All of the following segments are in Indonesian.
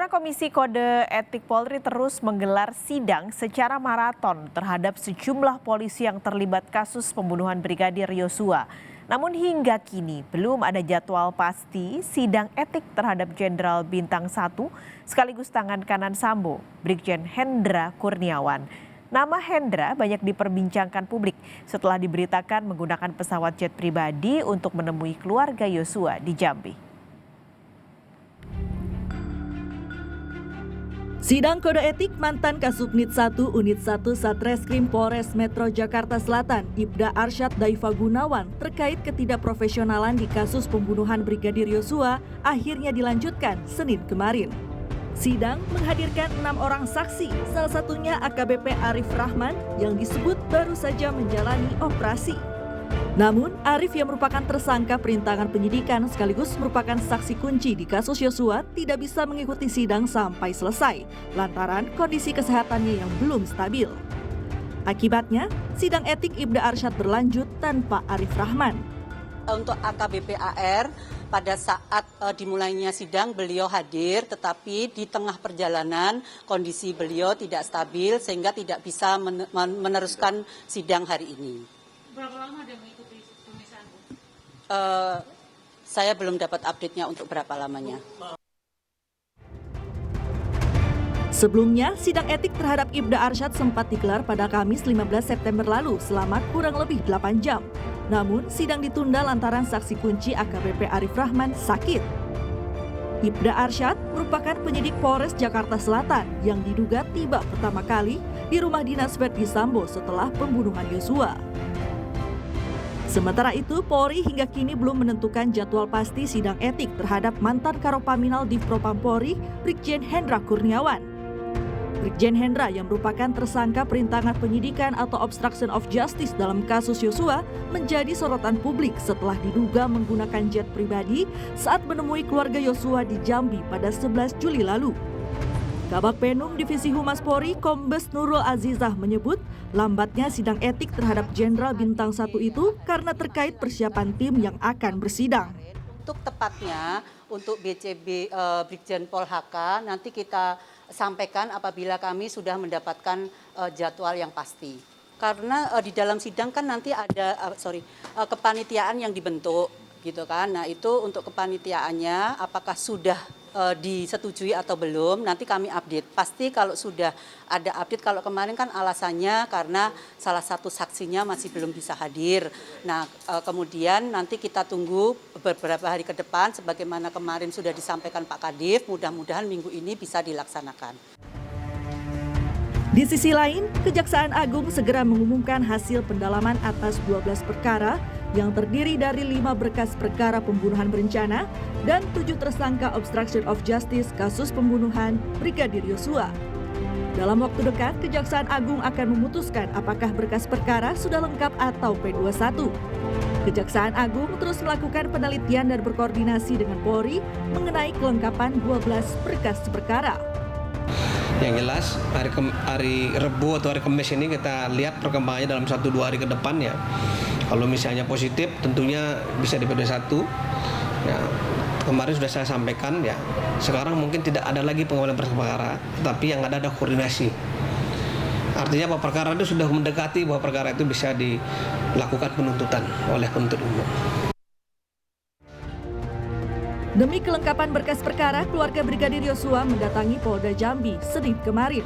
Saudara, Komisi Kode Etik Polri terus menggelar sidang secara maraton terhadap sejumlah polisi yang terlibat kasus pembunuhan Brigadir Yosua. Namun hingga kini belum ada jadwal pasti sidang etik terhadap Jenderal Bintang 1 sekaligus tangan kanan Sambo, Brigjen Hendra Kurniawan. Nama Hendra banyak diperbincangkan publik setelah diberitakan menggunakan pesawat jet pribadi untuk menemui keluarga Yosua di Jambi. Sidang kode etik mantan Kasubnit 1 Unit 1 Satreskrim Polres Metro Jakarta Selatan, Ibda Arsyad Daifa Gunawan, terkait ketidakprofesionalan di kasus pembunuhan Brigadir Yosua akhirnya dilanjutkan Senin kemarin. Sidang menghadirkan 6 orang saksi, salah satunya AKBP Arif Rahman yang disebut baru saja menjalani operasi. Namun, Arif yang merupakan tersangka perintangan penyidikan sekaligus merupakan saksi kunci di kasus Yosua tidak bisa mengikuti sidang sampai selesai lantaran kondisi kesehatannya yang belum stabil. Akibatnya, sidang etik Ibda Arsyad berlanjut tanpa Arif Rahman. Untuk AKBP AR, pada saat dimulainya sidang beliau hadir, tetapi di tengah perjalanan kondisi beliau tidak stabil sehingga tidak bisa meneruskan sidang hari ini. Berapa lama dia mengikuti pemeriksaan? Saya belum dapat update-nya untuk berapa lamanya. Sebelumnya, sidang etik terhadap Ibda Arsyad sempat digelar pada Kamis 15 September lalu selama kurang lebih 8 jam. Namun, sidang ditunda lantaran saksi kunci AKBP Arif Rahman sakit. Ibda Arsyad merupakan penyidik Polres Jakarta Selatan yang diduga tiba pertama kali di rumah dinas Verdi Sambo setelah pembunuhan Yosua. Sementara itu, Polri hingga kini belum menentukan jadwal pasti sidang etik terhadap mantan Karopaminal Divpropam Polri, Brigjen Hendra Kurniawan. Brigjen Hendra yang merupakan tersangka perintangan penyidikan atau obstruction of justice dalam kasus Yosua menjadi sorotan publik setelah diduga menggunakan jet pribadi saat menemui keluarga Yosua di Jambi pada 11 Juli lalu. Kabag Penum Divisi Humas Polri Kombes Nurul Azizah menyebut lambatnya sidang etik terhadap Jenderal Bintang 1 itu karena terkait persiapan tim yang akan bersidang. Untuk tepatnya untuk BCB Brigjen Pol HK nanti kita sampaikan apabila kami sudah mendapatkan jadwal yang pasti. Karena di dalam sidang kan nanti ada kepanitiaan yang dibentuk gitu kan. Nah, itu untuk kepanitiaannya apakah sudah disetujui atau belum, nanti kami update. Pasti kalau sudah ada update, kalau kemarin kan alasannya karena salah satu saksinya masih belum bisa hadir. Nah, kemudian nanti kita tunggu beberapa hari ke depan, sebagaimana kemarin sudah disampaikan Pak Kadif, mudah-mudahan minggu ini bisa dilaksanakan. Di sisi lain, Kejaksaan Agung segera mengumumkan hasil pendalaman atas 12 perkara yang terdiri dari 5 berkas perkara pembunuhan berencana dan 7 tersangka obstruction of justice kasus pembunuhan Brigadir Yosua. Dalam waktu dekat, Kejaksaan Agung akan memutuskan apakah berkas perkara sudah lengkap atau P21. Kejaksaan Agung terus melakukan penelitian dan berkoordinasi dengan Polri mengenai kelengkapan 12 berkas perkara. Yang jelas hari Rebu atau hari Kamis ini kita lihat perkembangannya dalam 1-2 hari ke depan ya. Kalau misalnya positif tentunya bisa di PD1. Ya, kemarin sudah saya sampaikan ya. Sekarang mungkin tidak ada lagi pengambilan berkas perkara, tapi yang ada koordinasi. Artinya bahwa perkara itu sudah mendekati bahwa perkara itu bisa dilakukan penuntutan oleh penuntut umum. Demi kelengkapan berkas perkara, keluarga Brigadir Yosua mendatangi Polda Jambi Senin kemarin.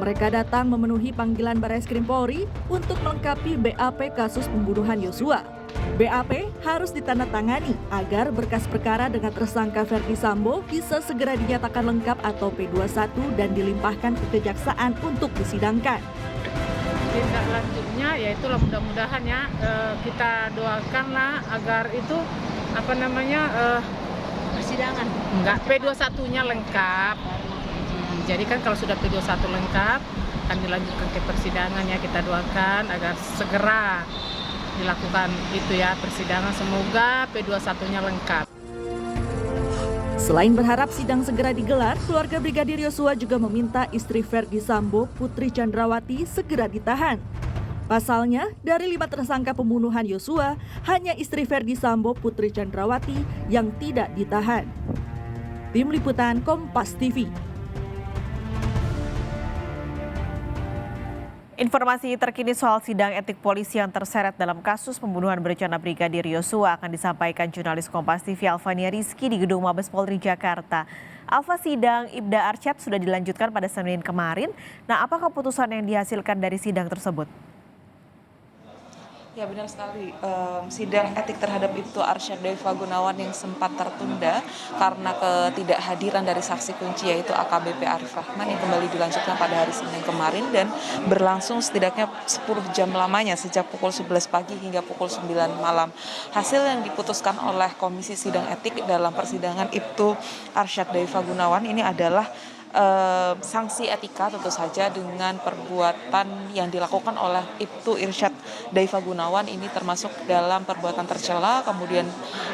Mereka datang memenuhi panggilan Barreskrim Polri untuk melengkapi BAP kasus pembunuhan Yosua. BAP harus ditandatangani agar berkas perkara dengan tersangka Verdi Sambo bisa segera dinyatakan lengkap atau P21 dan dilimpahkan ke kejaksaan untuk disidangkan. Tindak lanjutnya yaitu mudah-mudahan ya kita doakanlah agar itu persidangan. Enggak, P21-nya lengkap. Jadi kan kalau sudah P21 lengkap, akan dilanjutkan ke persidangan ya, kita doakan agar segera dilakukan itu ya persidangan, semoga P21-nya lengkap. Selain berharap sidang segera digelar, keluarga Brigadir Yosua juga meminta istri Verdi Sambo, Putri Chandrawati, segera ditahan. Pasalnya, dari 5 tersangka pembunuhan Yosua, hanya istri Verdi Sambo, Putri Chandrawati, yang tidak ditahan. Tim Liputan Kompas TV. Informasi terkini soal sidang etik polisi yang terseret dalam kasus pembunuhan berencana Brigadir Yosua akan disampaikan jurnalis Kompas TV Alvania Rizky di Gedung Mabes Polri Jakarta. Alfa, sidang Ibda Arsyad sudah dilanjutkan pada Senin kemarin. Nah, apa keputusan yang dihasilkan dari sidang tersebut? Ya, benar sekali. Sidang etik terhadap Ibtu Arsyad Daifa Gunawan yang sempat tertunda karena ketidakhadiran dari saksi kunci yaitu AKBP Arif Rahman yang kembali dilanjutkan pada hari Senin kemarin dan berlangsung setidaknya 10 jam lamanya sejak pukul 11 pagi hingga pukul 9 malam. Hasil yang diputuskan oleh Komisi Sidang Etik dalam persidangan Ibtu Arsyad Daifa Gunawan ini adalah sanksi etika tentu saja dengan perbuatan yang dilakukan oleh Ibtu Irsyad Daifa Gunawan ini termasuk dalam perbuatan tercela, kemudian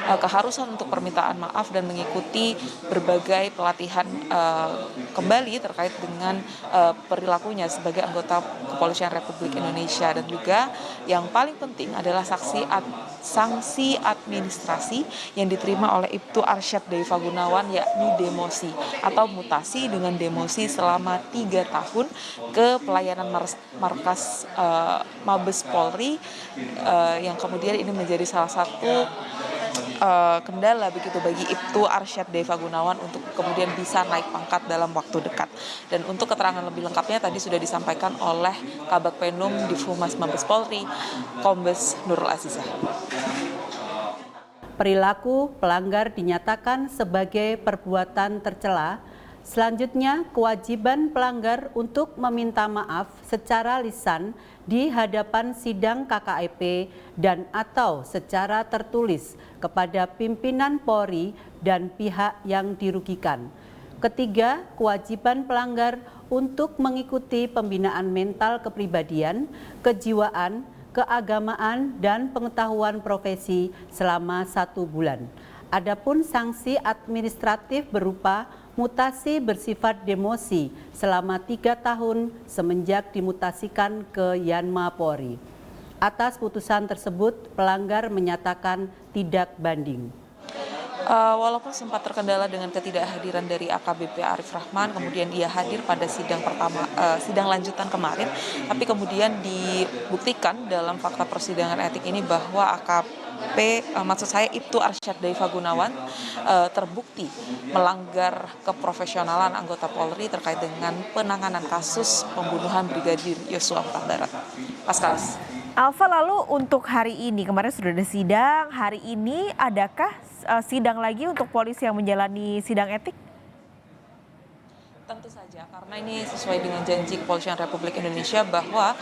keharusan untuk permintaan maaf dan mengikuti berbagai pelatihan kembali terkait dengan perilakunya sebagai anggota Kepolisian Republik Indonesia, dan juga yang paling penting adalah sanksi administrasi yang diterima oleh Ibtu Arsyad Daifa Gunawan yakni demosi atau mutasi dengan demosi selama 3 tahun ke pelayanan markas Mabes Polri, yang kemudian ini menjadi salah satu kendala begitu bagi Ibtu Arsyad Daifa Gunawan untuk kemudian bisa naik pangkat dalam waktu dekat. Dan untuk keterangan lebih lengkapnya tadi sudah disampaikan oleh Kabag Penum Divhumas Mabes Polri, Kombes Nurul Azizah. Perilaku pelanggar dinyatakan sebagai perbuatan tercela. Selanjutnya, kewajiban pelanggar untuk meminta maaf secara lisan di hadapan sidang KKEP dan atau secara tertulis kepada pimpinan Polri dan pihak yang dirugikan. Ketiga, kewajiban pelanggar untuk mengikuti pembinaan mental kepribadian, kejiwaan, keagamaan, dan pengetahuan profesi selama 1 bulan. Adapun sanksi administratif berupa mutasi bersifat demosi selama 3 tahun semenjak dimutasikan ke Yanma Polri. Atas putusan tersebut, pelanggar menyatakan tidak banding. Walaupun sempat terkendala dengan ketidakhadiran dari AKBP Arif Rahman, kemudian ia hadir pada sidang lanjutan kemarin, tapi kemudian dibuktikan dalam fakta persidangan etik ini bahwa Ibtu Arsyad Daifa Gunawan terbukti melanggar keprofesionalan anggota Polri terkait dengan penanganan kasus pembunuhan Brigadir Yosua Huta Barat. Paskalis. Alfa, lalu untuk hari ini, kemarin sudah ada sidang, hari ini adakah sidang lagi untuk polisi yang menjalani sidang etik? Tentu saja, karena ini sesuai dengan janji Kepolisian Republik Indonesia bahwa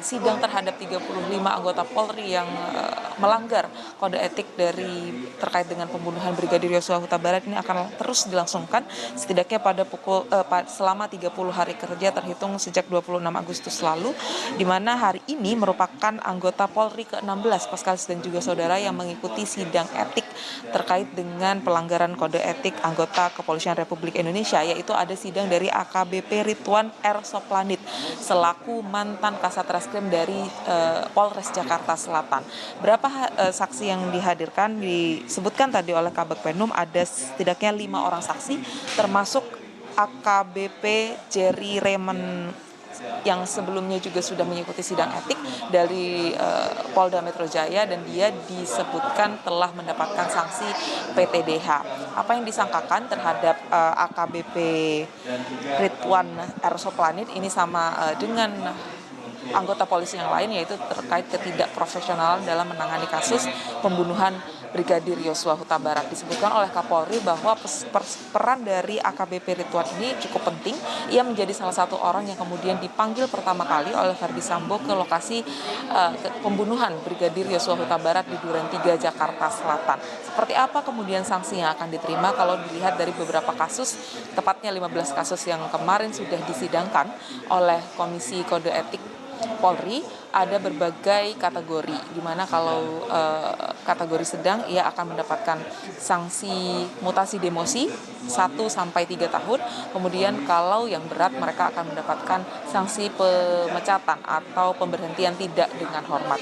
sidang terhadap 35 anggota Polri yang melanggar kode etik terkait dengan pembunuhan Brigadir Yosua Huta Barat ini akan terus dilangsungkan setidaknya selama 30 hari kerja terhitung sejak 26 Agustus lalu, di mana hari ini merupakan anggota Polri ke-16 Paskalis dan juga saudara yang mengikuti sidang etik terkait dengan pelanggaran kode etik anggota Kepolisian Republik Indonesia, yaitu ada sidang dari AKBP Ridwan R. Soplanit selaku mantan Kasat Reskrim dari Polres Jakarta Selatan. Berapa saksi yang dihadirkan disebutkan tadi oleh Kabag Penum, ada setidaknya 5 orang saksi termasuk AKBP Jerry Raymond yang sebelumnya juga sudah mengikuti sidang etik dari Polda Metro Jaya, dan dia disebutkan telah mendapatkan sanksi PTDH. Apa yang disangkakan terhadap AKBP Ridwan R. Soplanit ini sama dengan anggota polisi yang lain, yaitu terkait ketidakprofesionalan dalam menangani kasus pembunuhan Brigadir Yosua Huta Barat. Disebutkan oleh Kapolri bahwa peran dari AKBP Ridwan ini cukup penting. Ia menjadi salah satu orang yang kemudian dipanggil pertama kali oleh Verdi Sambo ke lokasi pembunuhan Brigadir Yosua Huta Barat di Duren 3, Jakarta Selatan. Seperti apa kemudian sanksi yang akan diterima kalau dilihat dari beberapa kasus, tepatnya 15 kasus yang kemarin sudah disidangkan oleh Komisi Kode Etik Polri ada berbagai kategori, di mana kalau kategori sedang ia akan mendapatkan sanksi mutasi demosi 1 sampai 3 tahun. Kemudian kalau yang berat mereka akan mendapatkan sanksi pemecatan atau pemberhentian tidak dengan hormat.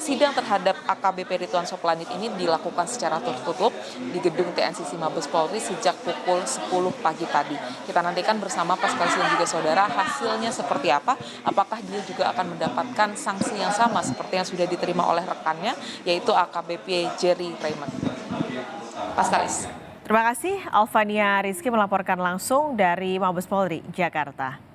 Sidang terhadap AKBP Ridwan Soplanit ini dilakukan secara tertutup di gedung TNCC Mabes Polri sejak pukul 10 pagi tadi. Kita nantikan bersama Pascal dan juga saudara hasilnya seperti apa, apakah dia juga akan mendapatkan sanksi yang sama seperti yang sudah diterima oleh rekannya, yaitu AKBP Jerry Raymond. Paskalis. Terima kasih Alvania Rizky melaporkan langsung dari Mabes Polri, Jakarta.